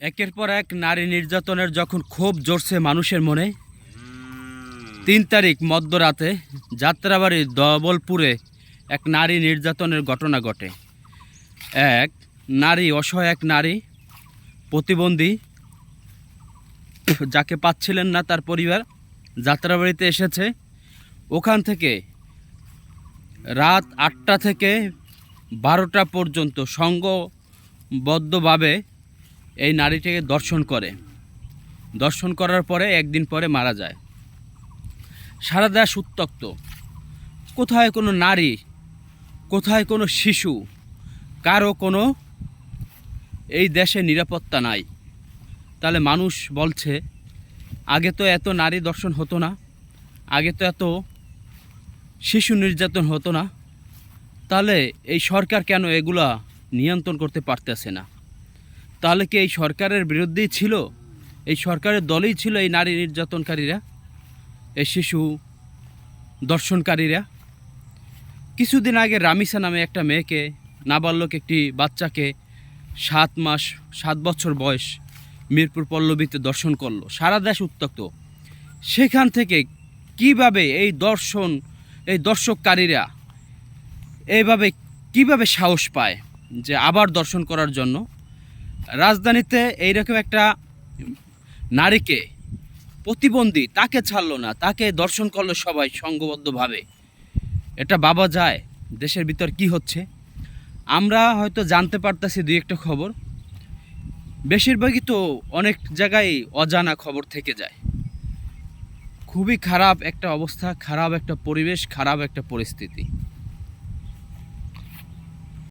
একের পর এক নারী নির্যাতনের যখন ক্ষোভ জ্বরছে মানুষের মনে, ৩ তারিখ মধ্যরাতে যাত্রাবাড়ির ধবলপুরে এক নারী নির্যাতনের ঘটনা ঘটে। এক নারী, অসহায় এক নারী, প্রতিবন্ধী, যাকে পাচ্ছিলেন না তার পরিবার, যাত্রাবাড়িতে এসেছে। ওখান থেকে রাত ৮টা থেকে ১২টা পর্যন্ত সংঘবদ্ধভাবে এই নারীটিকে দর্শন করার পরে একদিন পরে মারা যায়। সারা দেশ উত্তপ্ত। কোথায় কোনো নারী, কোথায় কোনো শিশু, কারো কোনো এই দেশে নিরাপত্তা নাই। তাহলে মানুষ বলছে, আগে তো এত নারী দর্শন হতো না, আগে তো এত শিশু নির্যাতন হতো না, তাহলে এই সরকার কেন এগুলা নিয়ন্ত্রণ করতে পারতেছে না? তাহলে কি এই সরকারের বিরুদ্ধেই ছিল, এই সরকারের দলেই ছিল এই নারী নির্যাতনকারীরা, এই শিশু দর্শনকারীরা? কিছুদিন আগে রামিসা নামে একটা মেয়েকে, নাবালক একটি বাচ্চাকে 7 বছর বয়স, মিরপুর পল্লবীতে দর্শন করলো। সারা দেশ উত্তপ্ত। সেখান থেকে কিভাবে এই দর্শককারীরা এইভাবে কিভাবে সাহস পায় যে আবার দর্শন করার জন্য? রাজধানীতে এইরকম একটা নারীকে, প্রতিবন্ধী, তাকে ছাড়লো না, তাকে দর্শন করলো সবাই সংঘবদ্ধভাবে। এটা ভাবা যায় দেশের ভিতর কি হচ্ছে? আমরা হয়তো জানতে পারতেছি দুই একটা খবর, বেশিরভাগই তো অনেক জায়গায় অজানা খবর থেকে যায়। খুবই খারাপ একটা অবস্থা, খারাপ একটা পরিবেশ, খারাপ একটা পরিস্থিতি।